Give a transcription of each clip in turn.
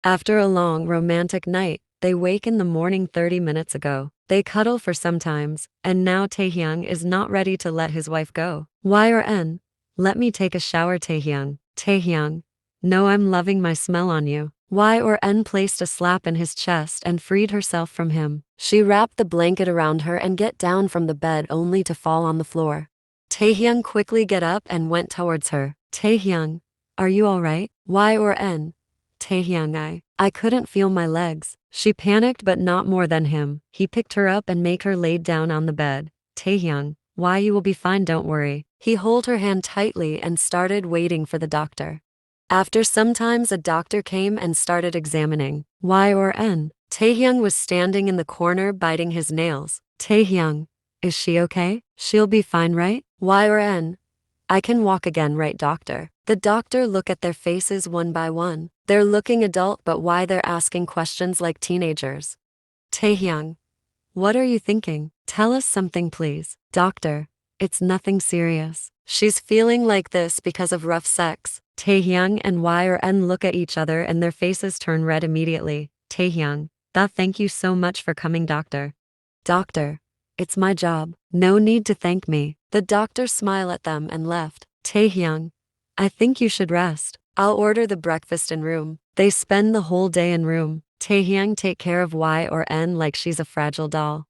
After a long romantic night, they wake in the morning 30 minutes ago. They cuddle for some times, and now Taehyung is not ready to let his wife go. Y or N? Let me take a shower, Taehyung. Taehyung. No, I'm loving my smell on you. Y or N placed a slap in his chest and freed herself from him. She wrapped the blanket around her and get down from the bed only to fall on the floor. Taehyung quickly get up and went towards her. Taehyung, are you alright? Y or N? Taehyung, I couldn't feel my legs. She panicked but not more than him. He picked her up and make her laid down on the bed. Taehyung, why, you will be fine, don't worry. He hold her hand tightly and started waiting for the doctor. After some times a doctor came and started examining. Y or N? Taehyung was standing in the corner biting his nails. Taehyung, is she okay? She'll be fine, right? Y or N? I can walk again, right, doctor? The doctor look at their faces one by one. They're looking adult, but why they're asking questions like teenagers? Taehyung, what are you thinking? Tell us something, please. Doctor, it's nothing serious. She's feeling like this because of rough sex. Taehyung and Y or N look at each other and their faces turn red immediately. Taehyung, thank you so much for coming, doctor. Doctor, it's my job. No need to thank me. The doctor smiled at them and left. Taehyung, I think you should rest. I'll order the breakfast in room. They spend the whole day in room. Taehyung take care of Y or N like she's a fragile doll.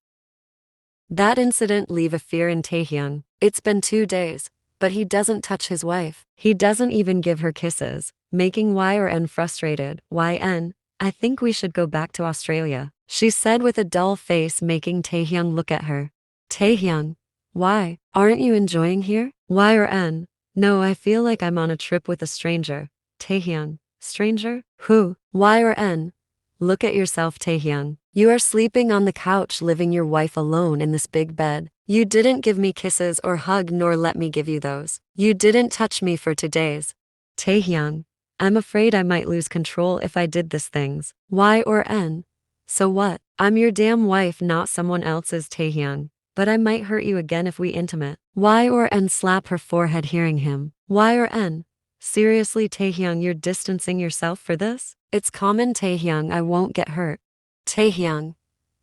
That incident leave a fear in Taehyung. It's been 2 days, but he doesn't touch his wife. He doesn't even give her kisses, making Y or N frustrated. YN, I think we should go back to Australia, she said with a dull face, making Taehyung look at her. Taehyung, why? Aren't you enjoying here? Y or N, no, I feel like I'm on a trip with a stranger. Taehyung, stranger? Who? Y or N, look at yourself, Taehyung. You are sleeping on the couch, leaving your wife alone in this big bed. You didn't give me kisses or hug, nor let me give you those. You didn't touch me for 2 days. Taehyung, I'm afraid I might lose control if I did these things. Y or N, so what? I'm your damn wife, not someone else's. Taehyung, but I might hurt you again if we intimate. Y or N slap her forehead hearing him. Y or N, seriously, Taehyung, you're distancing yourself for this? It's common, Taehyung, I won't get hurt. Taehyung,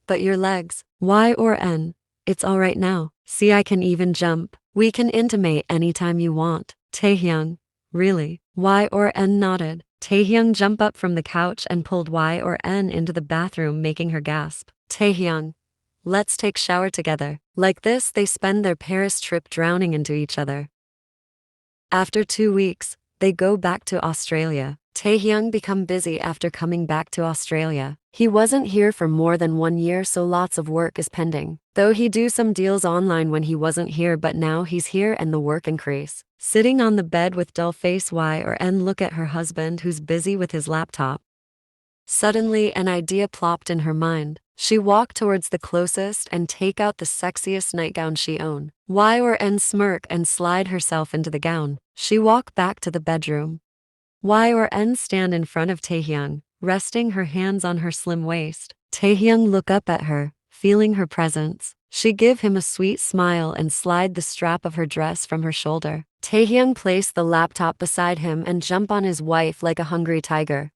but your legs. Y or N, it's alright now. See, I can even jump. We can intimate anytime you want. Taehyung, really? Y or N nodded. Taehyung jumped up from the couch and pulled Y or N into the bathroom, making her gasp. Taehyung, let's take shower together. Like this, they spend their Paris trip drowning into each other. After 2 weeks, they go back to Australia. Taehyung become busy after coming back to Australia. He wasn't here for more than 1 year, so lots of work is pending. Though he do some deals online when he wasn't here, but now he's here and the work increase. Sitting on the bed with dull face, Y or N look at her husband who's busy with his laptop. Suddenly an idea plopped in her mind. She walked towards the closest and take out the sexiest nightgown she owned. Y or N smirk and slide herself into the gown. She walked back to the bedroom. Y or N stand in front of Taehyung, resting her hands on her slim waist. Taehyung look up at her, feeling her presence. She give him a sweet smile and slide the strap of her dress from her shoulder. Taehyung placed the laptop beside him and jump on his wife like a hungry tiger.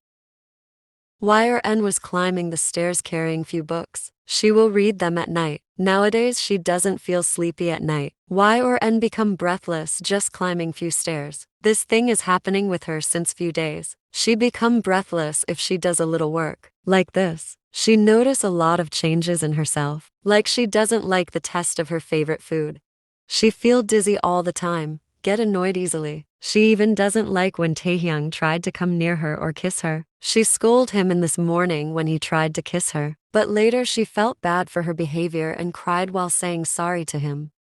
Y or N was climbing the stairs carrying few books. She will read them at night. Nowadays she doesn't feel sleepy at night. Y or N become breathless just climbing few stairs. This thing is happening with her since few days. She become breathless if she does a little work. Like this. She notice a lot of changes in herself. Like she doesn't like the taste of her favorite food. She feel dizzy all the time, get annoyed easily. She even doesn't like when Taehyung tried to come near her or kiss her. She scolded him in this morning when he tried to kiss her, but later she felt bad for her behavior and cried while saying sorry to him.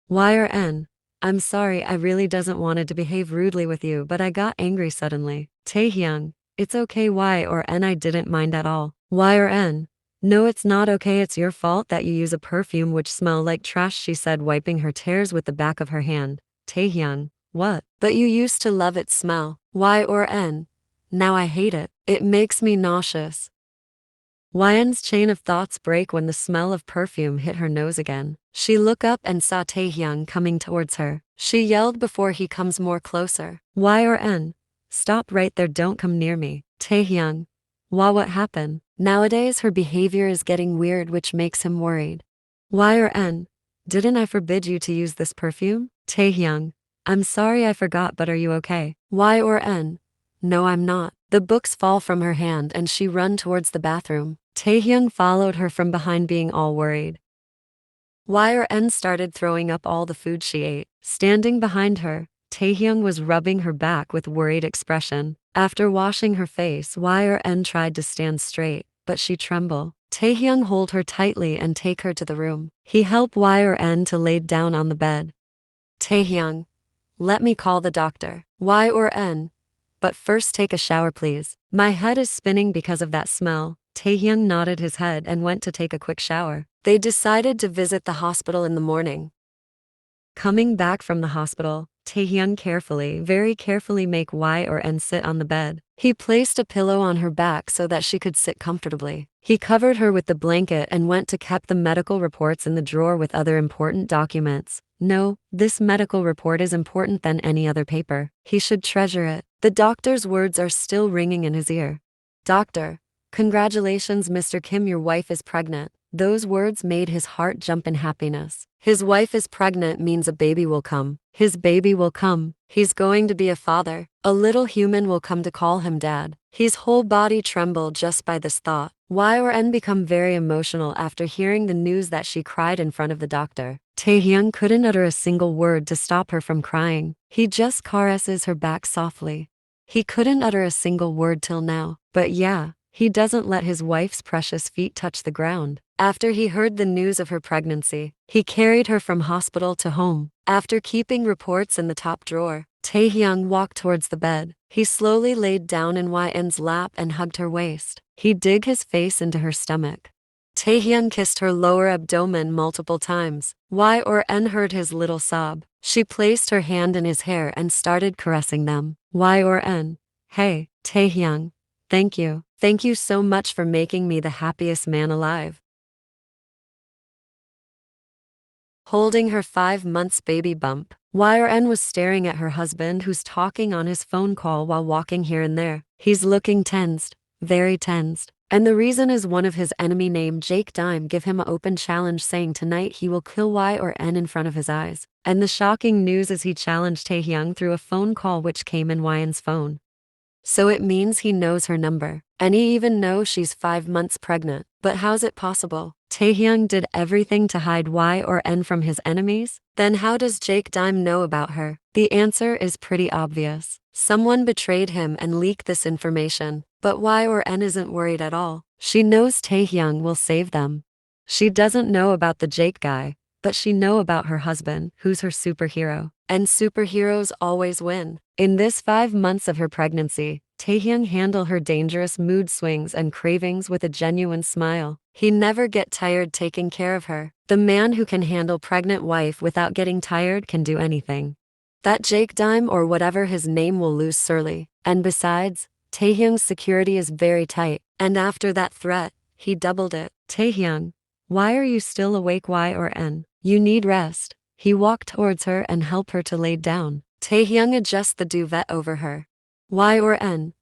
Y or N, I'm sorry, I really doesn't wanted to behave rudely with you, but I got angry suddenly. Taehyung, it's okay. Y or N, I didn't mind at all. Y or N, no, it's not okay, it's your fault that you use a perfume which smell like trash, she said, wiping her tears with the back of her hand. Taehyung, what? But you used to love its smell. Y or N, now I hate it. It makes me nauseous. Yn's chain of thoughts break when the smell of perfume hit her nose again. She looked up and saw Taehyung coming towards her. She yelled before he comes more closer. Y or N, stop right there, don't come near me. Taehyung, What happened? Nowadays her behavior is getting weird, which makes him worried. Y or N? Didn't I forbid you to use this perfume? Taehyung. I'm sorry I forgot, but are you okay? Y or N? No, I'm not. The books fall from her hand and she run towards the bathroom. Taehyung followed her from behind, being all worried. Y or N started throwing up all the food she ate. Standing behind her, Taehyung was rubbing her back with worried expression. After washing her face, Y or N tried to stand straight, but she trembled. Taehyung hold her tightly and take her to the room. He helped Y or N to lay down on the bed. Taehyung, let me call the doctor. Y or N, but first take a shower please. My head is spinning because of that smell. Taehyung nodded his head and went to take a quick shower. They decided to visit the hospital in the morning. Coming back from the hospital, Taehyung very carefully make Y or N sit on the bed. He placed a pillow on her back so that she could sit comfortably. He covered her with the blanket and went to keep the medical reports in the drawer with other important documents. No, this medical report is important than any other paper. He should treasure it. The doctor's words are still ringing in his ear. Doctor, congratulations Mr. Kim, your wife is pregnant. Those words made his heart jump in happiness. His wife is pregnant means a baby will come. His baby will come. He's going to be a father. A little human will come to call him dad. His whole body trembled just by this thought. Y or N become very emotional after hearing the news that she cried in front of the doctor. Taehyung couldn't utter a single word to stop her from crying. He just caresses her back softly. He couldn't utter a single word till now, but yeah, he doesn't let his wife's precious feet touch the ground. After he heard the news of her pregnancy, he carried her from hospital to home. After keeping reports in the top drawer, Taehyung walked towards the bed. He slowly laid down in YN's lap and hugged her waist. He dug his face into her stomach. Taehyung kissed her lower abdomen multiple times. Y or N heard his little sob. She placed her hand in his hair and started caressing them. Y or N. Hey, Taehyung. Thank you. Thank you so much for making me the happiest man alive. Holding her 5 months baby bump, Y or N was staring at her husband, who's talking on his phone call while walking here and there. He's looking tensed, very tensed. And the reason is one of his enemy named Jake Dime give him an open challenge saying tonight he will kill Y or N in front of his eyes. And the shocking news is he challenged Taehyung through a phone call which came in Y's phone. So it means he knows her number. And he even knows she's 5 months pregnant. But how's it possible? Taehyung did everything to hide Y or N from his enemies? Then how does Jake Dime know about her? The answer is pretty obvious. Someone betrayed him and leaked this information. But Y or N isn't worried at all. She knows Taehyung will save them. She doesn't know about the Jake guy, but she know about her husband, who's her superhero. And superheroes always win. In this 5 months of her pregnancy, Taehyung handled her dangerous mood swings and cravings with a genuine smile. He never get tired taking care of her. The man who can handle pregnant wife without getting tired can do anything. That Jake Dime or whatever his name will lose surely. And besides, Taehyung's security is very tight. And after that threat, he doubled it. Taehyung, why are you still awake? Y or N? You need rest. He walked towards her and helped her to lay down. Taehyung adjusted the duvet over her. Y or N?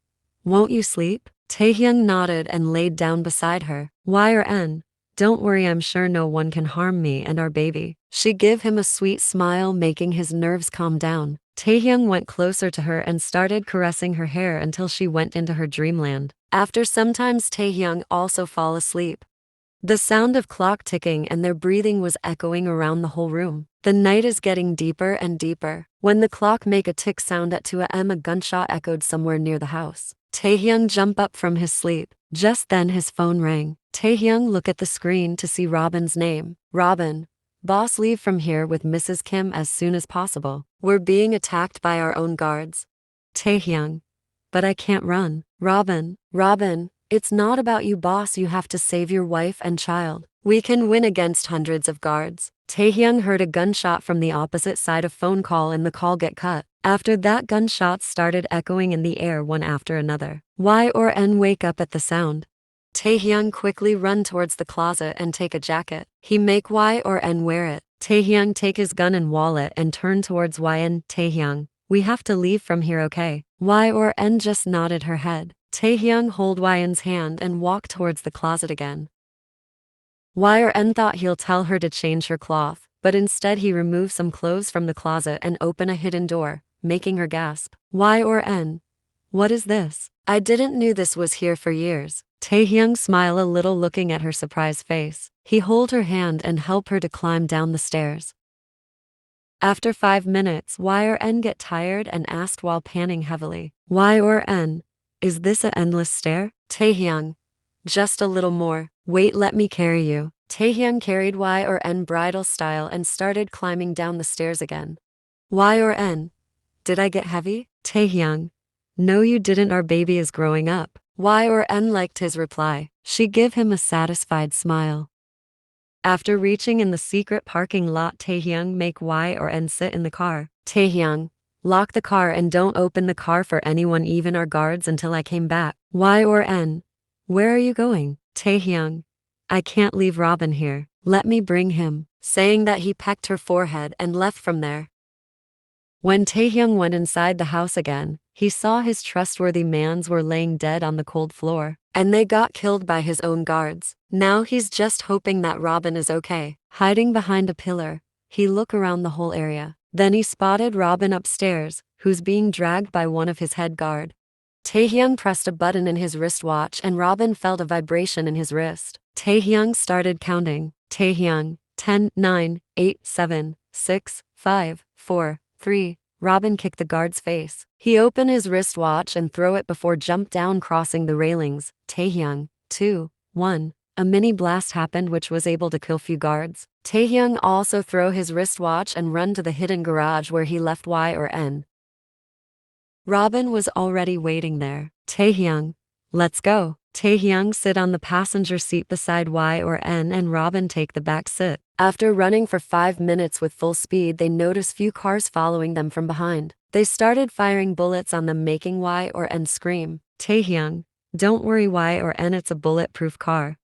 Won't you sleep? Taehyung nodded and laid down beside her. Y or N? Don't worry, I'm sure no one can harm me and our baby. She gave him a sweet smile, making his nerves calm down. Taehyung went closer to her and started caressing her hair until she went into her dreamland. After sometimes Taehyung also fall asleep. The sound of clock ticking and their breathing was echoing around the whole room. The night is getting deeper and deeper. When the clock make a tick sound at 2 a.m., a gunshot echoed somewhere near the house. Taehyung jumped up from his sleep. Just then his phone rang. Taehyung looked at the screen to see Robin's name. Robin, boss, leave from here with Mrs. Kim as soon as possible. We're being attacked by our own guards. Taehyung, but I can't run. Robin, it's not about you, boss. You have to save your wife and child. We can win against hundreds of guards. Taehyung heard a gunshot from the opposite side of phone call and the call get cut. After that, gunshots started echoing in the air one after another. Y or N wake up at the sound. Taehyung quickly run towards the closet and take a jacket. He make Y or N wear it. Taehyung take his gun and wallet and turn towards Y and Taehyung. We have to leave from here, okay? Y or N just nodded her head. Taehyung hold Hwaeun's hand and walk towards the closet again. Hwaeun thought he'll tell her to change her cloth, but instead he removed some clothes from the closet and open a hidden door, making her gasp. Hwaeun, what is this? I didn't knew this was here for years. Taehyung smiled a little looking at her surprised face. He hold her hand and help her to climb down the stairs. After 5 minutes, Hwaeun get tired and asked while panting heavily. Hwaeun, is this an endless stair? Taehyung, just a little more. Wait, let me carry you. Taehyung carried Hwaeun bridal style and started climbing down the stairs again. Hwaeun, did I get heavy? Taehyung, no you didn't, our baby is growing up. Hwaeun liked his reply. She give him a satisfied smile. After reaching in the secret parking lot, Taehyung make Hwaeun sit in the car. Taehyung, lock the car and don't open the car for anyone, even our guards, until I came back. Hwaeun, where are you going? Taehyung, I can't leave Robin here. Let me bring him. Saying that, he pecked her forehead and left from there. When Taehyung went inside the house again, he saw his trustworthy mans were laying dead on the cold floor, and they got killed by his own guards. Now he's just hoping that Robin is okay. Hiding behind a pillar, he looked around the whole area. Then he spotted Robin upstairs, who's being dragged by one of his head guard. Taehyung pressed a button in his wristwatch and Robin felt a vibration in his wrist. Taehyung started counting. Taehyung, 10, 9, 8, 7, 6, 5, 4, 3. Robin kicked the guard's face. He opened his wristwatch and threw it before jump down crossing the railings. Taehyung, 2, 1. A mini blast happened which was able to kill few guards. Taehyung also throw his wristwatch and run to the hidden garage where he left Hwaeun. Robin was already waiting there. Taehyung, let's go. Taehyung sit on the passenger seat beside Hwaeun and Robin take the back seat. After running for 5 minutes with full speed, they noticed few cars following them from behind. They started firing bullets on them, making Hwaeun scream. Taehyung, don't worry Hwaeun, it's a bulletproof car.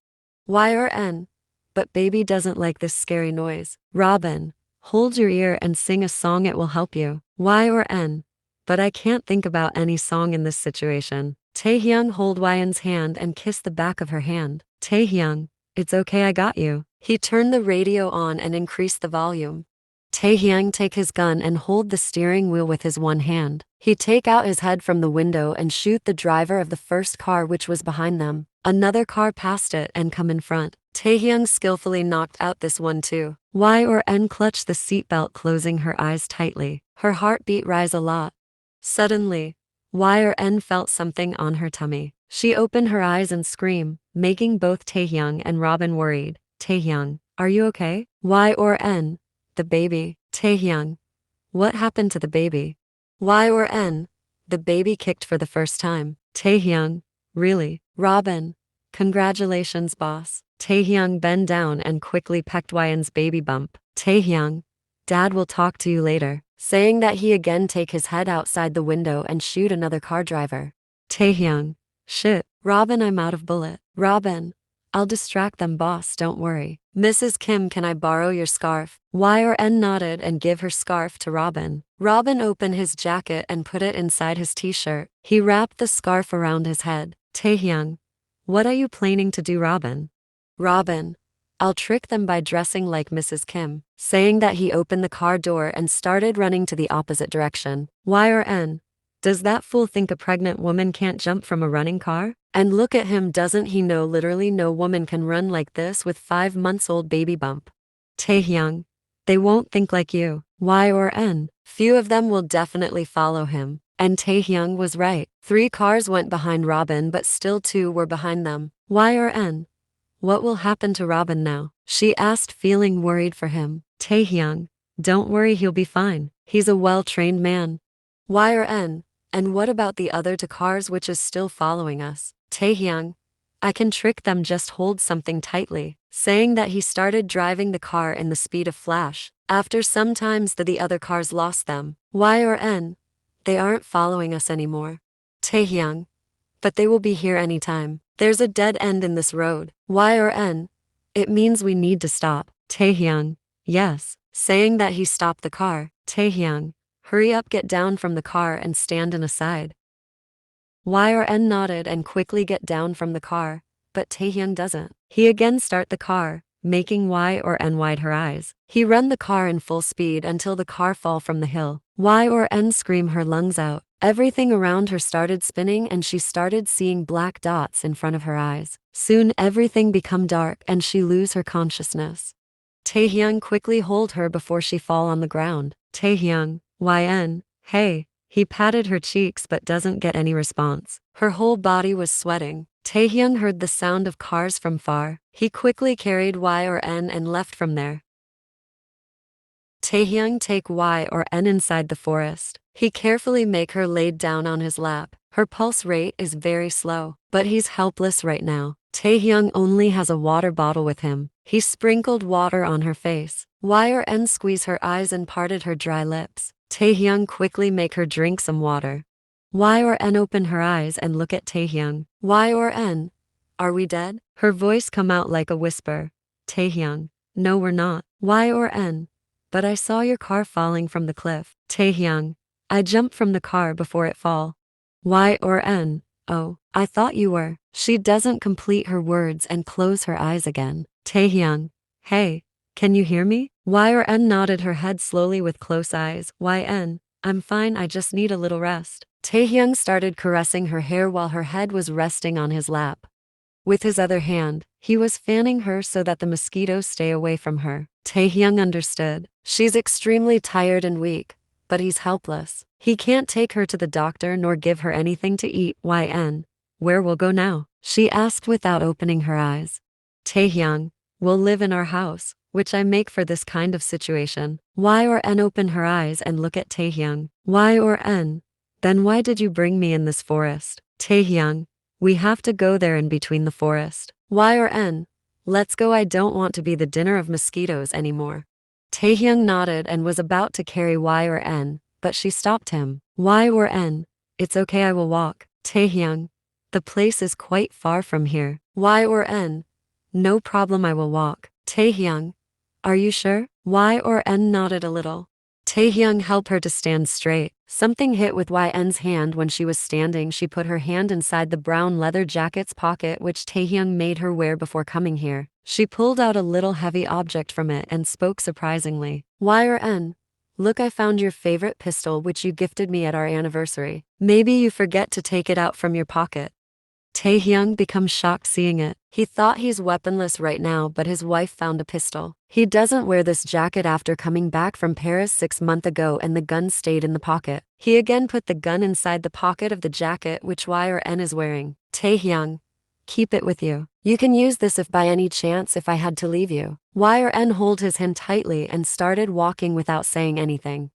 Hwaeun, but baby doesn't like this scary noise. Robin, hold your ear and sing a song, it will help you. Hwaeun, but I can't think about any song in this situation. Taehyung hold Hwaeun's hand and kissed the back of her hand. Taehyung, it's okay, I got you. He turned the radio on and increased the volume. Taehyung take his gun and hold the steering wheel with his one hand. He take out his head from the window and shoot the driver of the first car which was behind them. Another car passed it and come in front. Taehyung skillfully knocked out this one too. Hwaeun clutched the seatbelt, closing her eyes tightly. Her heartbeat rise a lot. Suddenly, Hwaeun felt something on her tummy. She opened her eyes and screamed, making both Taehyung and Robin worried. Taehyung, are you okay? Hwaeun, the baby. Taehyung, what happened to the baby? Hwaeun, the baby kicked for the first time. Taehyung, really? Robin, congratulations boss. Taehyung bent down and quickly pecked Hwaeun's baby bump. Taehyung, dad will talk to you later. Saying that, he again take his head outside the window and shoot another car driver. Taehyung, shit. Robin, I'm out of bullet. Robin, I'll distract them boss, don't worry. Mrs. Kim, can I borrow your scarf? Hwaeun nodded and give her scarf to Robin. Robin opened his jacket and put it inside his t-shirt. He wrapped the scarf around his head. Taehyung, what are you planning to do, Robin? Robin, I'll trick them by dressing like Mrs. Kim. Saying that, he opened the car door and started running to the opposite direction. Hwaeun, does that fool think a pregnant woman can't jump from a running car? And look at him, doesn't he know literally no woman can run like this with 5 months old baby bump? Taehyung, they won't think like you. Hwaeun, few of them will definitely follow him. And Taehyung was right. 3 cars went behind Robin, but still 2 were behind them. Hwaeun, what will happen to Robin now? She asked, feeling worried for him. Taehyung, don't worry, he'll be fine. He's a well-trained man. Hwaeun, and what about the other 2 cars which is still following us? Taehyung, I can trick them, just hold something tightly. Saying that, he started driving the car in the speed of flash. After some times the other cars lost them. Hwaeun, they aren't following us anymore. Taehyung, but they will be here anytime. There's a dead end in this road. Hwaeun, it means we need to stop. Taehyung, yes. Saying that, he stopped the car. Taehyung, hurry up, get down from the car and stand in a side. Y or N nodded and quickly get down from the car, but Taehyung doesn't. He again start the car, making Y or N wide her eyes. He run the car in full speed until the car fall from the hill. Y or N scream her lungs out. Everything around her started spinning and she started seeing black dots in front of her eyes. Soon everything become dark and she lose her consciousness. Taehyung quickly hold her before she fall on the ground. Taehyung, YN, hey. He patted her cheeks but doesn't get any response. Her whole body was sweating. Taehyung heard the sound of cars from far. He quickly carried Y or N and left from there. Taehyung take Y or N inside the forest. He carefully make her laid down on his lap. Her pulse rate is very slow, but he's helpless right now. Taehyung only has a water bottle with him. He sprinkled water on her face. Y or N squeeze her eyes and parted her dry lips. Taehyung quickly make her drink some water. Y or N open her eyes and look at Taehyung. Y or N, are we dead? Her voice come out like a whisper. Taehyung, no we're not. Y or N, but I saw your car falling from the cliff. Taehyung, I jumped from the car before it fall. Y or N, oh, I thought you were. She doesn't complete her words and close her eyes again. Taehyung, hey, can you hear me? Y or N nodded her head slowly with close eyes. YN, I'm fine, I just need a little rest. Taehyung started caressing her hair while her head was resting on his lap. With his other hand, he was fanning her so that the mosquitoes stay away from her. Taehyung understood. She's extremely tired and weak, but he's helpless. He can't take her to the doctor nor give her anything to eat. YN, where we'll go now? She asked without opening her eyes. Taehyung, we'll live in our house, which I make for this kind of situation. Y or N open her eyes and look at Taehyung. Y or N, then why did you bring me in this forest? Taehyung, we have to go there in between the forest. Y or N, let's go, I don't want to be the dinner of mosquitoes anymore. Taehyung nodded and was about to carry Y or N, but she stopped him. Y or N, it's okay, I will walk. Taehyung, the place is quite far from here. Y or N, no problem, I will walk. Taehyung, are you sure? Y or N nodded a little. Taehyung helped her to stand straight. Something hit with YN's hand when she was standing. She put her hand inside the brown leather jacket's pocket which Taehyung made her wear before coming here. She pulled out a little heavy object from it and spoke surprisingly. Y or N, look, I found your favorite pistol which you gifted me at our anniversary. Maybe you forget to take it out from your pocket. Taehyung becomes shocked seeing it. He thought he's weaponless right now, but his wife found a pistol. He doesn't wear this jacket after coming back from Paris 6 months ago and the gun stayed in the pocket. He again put the gun inside the pocket of the jacket which Y or N is wearing. Taehyung, keep it with you. You can use this if by any chance if I had to leave you. Y or N hold his hand tightly and started walking without saying anything.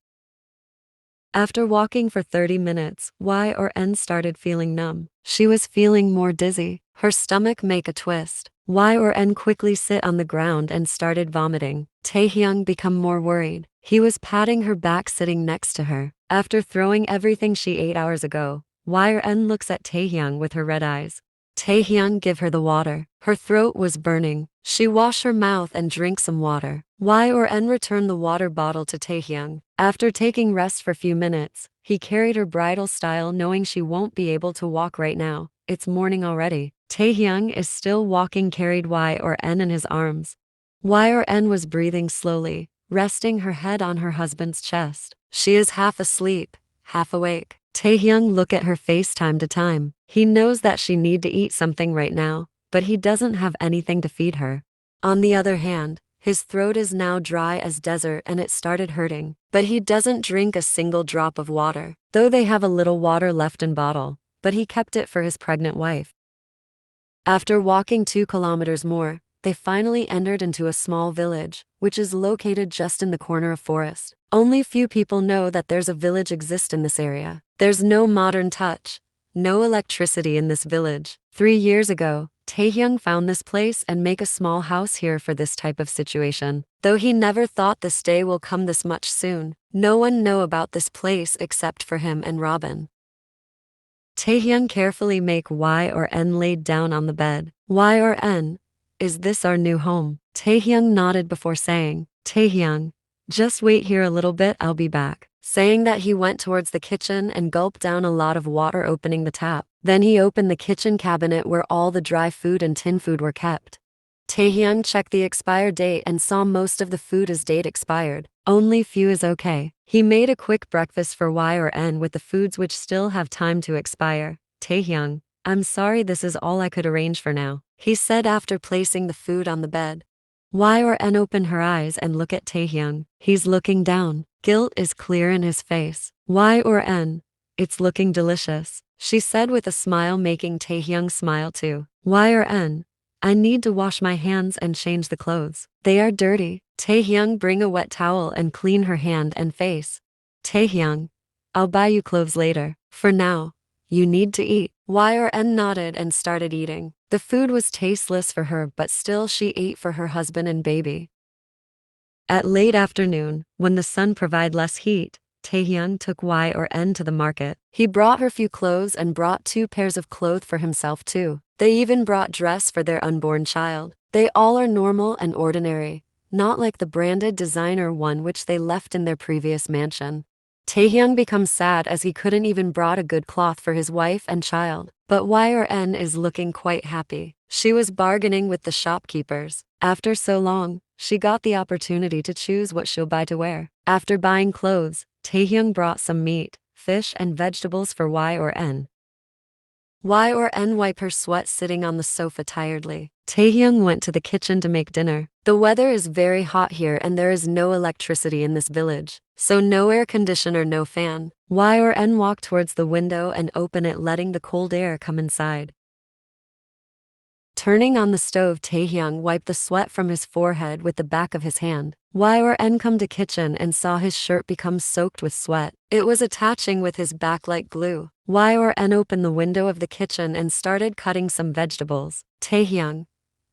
After walking for 30 minutes, Y or N started feeling numb. She was feeling more dizzy. Her stomach make a twist. Y or N quickly sit on the ground and started vomiting. Taehyung become more worried. He was patting her back sitting next to her. After throwing everything she ate hours ago, Y or N looks at Taehyung with her red eyes. Taehyung give her the water. Her throat was burning. She wash her mouth and drink some water. Y or N returned the water bottle to Taehyung. After taking rest for few minutes, he carried her bridal style knowing she won't be able to walk right now. It's morning already. Taehyung is still walking, carried Y or N in his arms. Y or N was breathing slowly, resting her head on her husband's chest. She is half asleep, half awake. Taehyung look at her face time to time. He knows that she need to eat something right now, but he doesn't have anything to feed her. On the other hand, his throat is now dry as desert and it started hurting, but he doesn't drink a single drop of water, though they have a little water left in bottle, but he kept it for his pregnant wife. After walking 2 kilometers more, they finally entered into a small village, which is located just in the corner of forest. Only few people know that there's a village exist in this area. There's no modern touch, no electricity in this village. 3 years ago, Taehyung found this place and make a small house here for this type of situation. Though he never thought this day will come this much soon, no one know about this place except for him and Robin. Taehyung carefully make Y or N laid down on the bed. Y or N, is this our new home? Taehyung nodded before saying, Taehyung, just wait here a little bit, I'll be back. Saying that he went towards the kitchen and gulped down a lot of water opening the tap. Then he opened the kitchen cabinet where all the dry food and tin food were kept. Taehyung checked the expire date and saw most of the food is date expired. Only few is okay. He made a quick breakfast for Y or N with the foods which still have time to expire. Taehyung, I'm sorry, this is all I could arrange for now, he said after placing the food on the bed. Y or N opened her eyes and looked at Taehyung. He's looking down. Guilt is clear in his face. Y or N, it's looking delicious, she said with a smile, making Taehyung smile too. Y or N, I need to wash my hands and change the clothes. They are dirty. Taehyung, bring a wet towel and clean her hand and face. Taehyung, I'll buy you clothes later. For now, you need to eat. Y or N nodded and started eating. The food was tasteless for her, but still she ate for her husband and baby. At late afternoon, when the sun provided less heat, Taehyung took Y or N to the market. He brought her few clothes and brought 2 pairs of clothes for himself too. They even brought dress for their unborn child. They all are normal and ordinary, not like the branded designer one which they left in their previous mansion. Taehyung becomes sad as he couldn't even brought a good cloth for his wife and child. But Y or N is looking quite happy. She was bargaining with the shopkeepers. After so long, she got the opportunity to choose what she'll buy to wear. After buying clothes, Taehyung brought some meat, fish and vegetables for Y or N. Y or N wiped her sweat sitting on the sofa tiredly. Taehyung went to the kitchen to make dinner. The weather is very hot here and there is no electricity in this village, so no air conditioner, no fan. Y or N walked towards the window and opened it, letting the cold air come inside. Turning on the stove, Taehyung wiped the sweat from his forehead with the back of his hand. Y or N come to kitchen and saw his shirt become soaked with sweat. It was attaching with his back like glue. Y or N opened the window of the kitchen and started cutting some vegetables. Taehyung,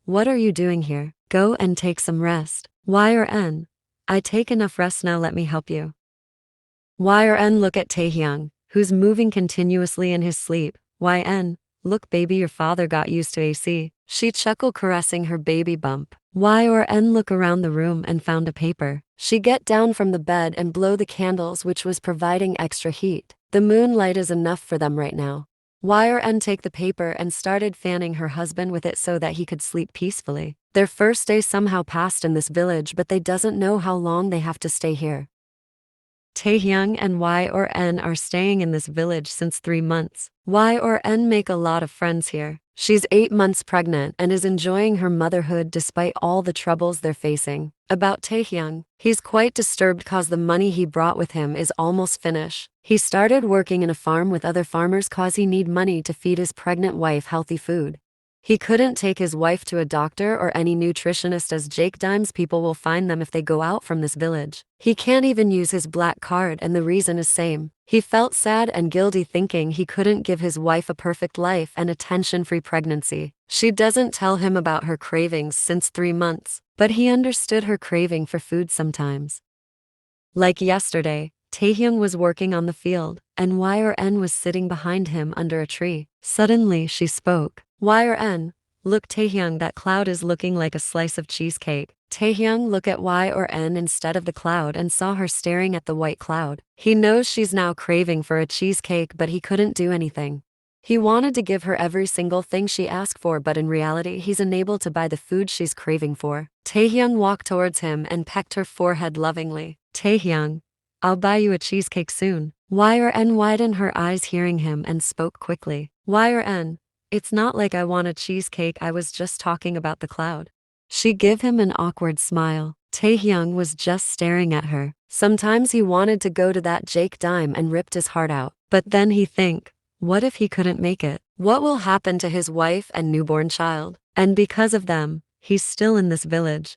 what are you doing here? Go and take some rest. Y or N, I take enough rest now, let me help you. Y or N look at Taehyung, who's moving continuously in his sleep. YN, look baby, your father got used to AC. She chuckled, caressing her baby bump. Y or N look around the room and found a paper. She get down from the bed and blow the candles, which was providing extra heat. The moonlight is enough for them right now. Y or N take the paper and started fanning her husband with it so that he could sleep peacefully. Their first day somehow passed in this village, but they doesn't know how long they have to stay here. Taehyung and Y or N are staying in this village since 3 months. Y or N make a lot of friends here. She's 8 months pregnant and is enjoying her motherhood despite all the troubles they're facing. About Taehyung, he's quite disturbed cause the money he brought with him is almost finished. He started working in a farm with other farmers cause he need money to feed his pregnant wife healthy food. He couldn't take his wife to a doctor or any nutritionist as Jake Dimes people will find them if they go out from this village. He can't even use his black card and the reason is same. He felt sad and guilty thinking he couldn't give his wife a perfect life and a tension-free pregnancy. She doesn't tell him about her cravings since 3 months, but he understood her craving for food sometimes. Like yesterday, Taehyung was working on the field, and Y or N was sitting behind him under a tree. Suddenly she spoke. Y or N, look Taehyung, that cloud is looking like a slice of cheesecake. Taehyung looked at Y or N instead of the cloud and saw her staring at the white cloud. He knows she's now craving for a cheesecake, but he couldn't do anything. He wanted to give her every single thing she asked for, but in reality he's unable to buy the food she's craving for. Taehyung walked towards him and pecked her forehead lovingly. Taehyung, I'll buy you a cheesecake soon. Y or N widened her eyes hearing him and spoke quickly. Y or N, it's not like I want a cheesecake, I was just talking about the cloud. She gave him an awkward smile. Taehyung was just staring at her. Sometimes he wanted to go to that Jake Dime and ripped his heart out. But then he think, what if he couldn't make it? What will happen to his wife and newborn child? And because of them, he's still in this village.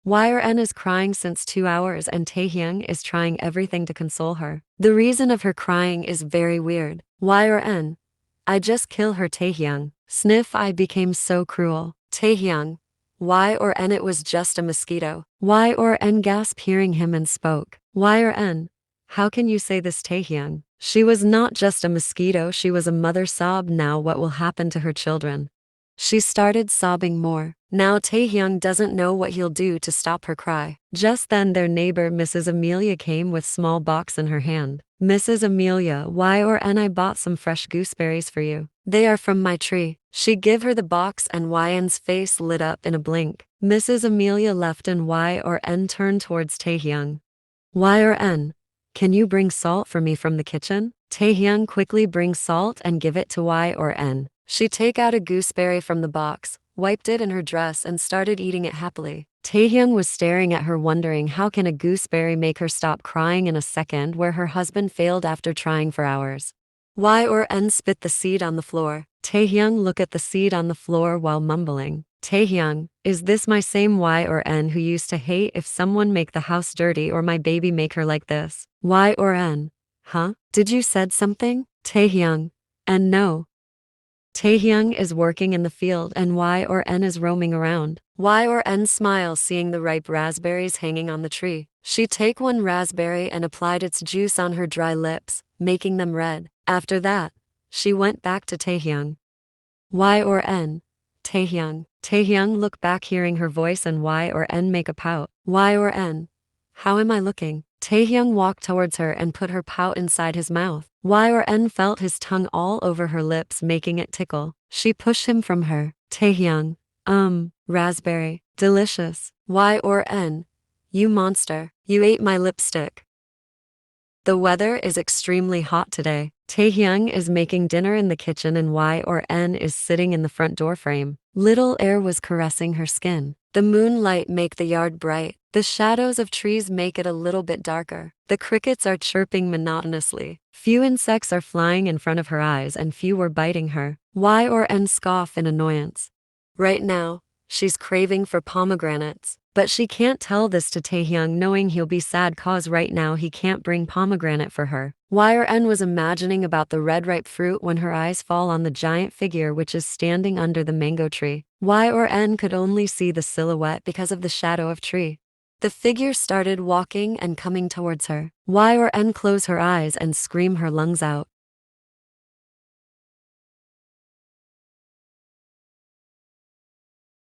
Y or N is crying since 2 hours and Taehyung is trying everything to console her. The reason of her crying is very weird. Y or N, I just kill her. Taehyung, sniff, I became so cruel. Taehyung, Y or N, it was just a mosquito. Y or N gasped hearing him and spoke. Y or N, how can you say this? Taehyung, she was not just a mosquito, she was a mother. Sobbed. Now what will happen to her children? She started sobbing more. Now Taehyung doesn't know what he'll do to stop her cry. Just then their neighbor Mrs. Amelia came with small box in her hand. Mrs. Amelia, Y or N, I bought some fresh gooseberries for you. They are from my tree. She give her the box and Yn's face lit up in a blink. Mrs. Amelia left and Y or N turned towards Taehyung. Y or N, can you bring salt for me from the kitchen? Taehyung quickly brings salt and give it to Y or N. She take out a gooseberry from the box, wiped it in her dress and started eating it happily. Taehyung was staring at her wondering how can a gooseberry make her stop crying in a second where her husband failed after trying for hours. Y or N spit the seed on the floor. Taehyung look at the seed on the floor while mumbling. Taehyung, is this my same Y or N who used to hate if someone make the house dirty or my baby make her like this? Y or N, huh? Did you said something? Taehyung, and no. Taehyung is working in the field and Y or N is roaming around. Y or N smiles seeing the ripe raspberries hanging on the tree. She take one raspberry and applied its juice on her dry lips, making them red. After that, she went back to Taehyung. Y or N, Taehyung. Taehyung look back hearing her voice and Y or N make a pout. Y or N, how am I looking? Taehyung walked towards her and put her pout inside his mouth. Y or N felt his tongue all over her lips making it tickle. She pushed him from her. Taehyung, raspberry, delicious. Y or N, you monster, you ate my lipstick. The weather is extremely hot today. Taehyung is making dinner in the kitchen and Y or N is sitting in the front door frame. Little air was caressing her skin. The moonlight make the yard bright. The shadows of trees make it a little bit darker. The crickets are chirping monotonously. Few insects are flying in front of her eyes and few were biting her. Y or N scoff in annoyance. Right now, she's craving for pomegranates. But she can't tell this to Taehyung knowing he'll be sad cause right now he can't bring pomegranate for her. Y or N was imagining about the red ripe fruit when her eyes fall on the giant figure which is standing under the mango tree. Y or N could only see the silhouette because of the shadow of tree. The figure started walking and coming towards her. Y or N close her eyes and scream her lungs out.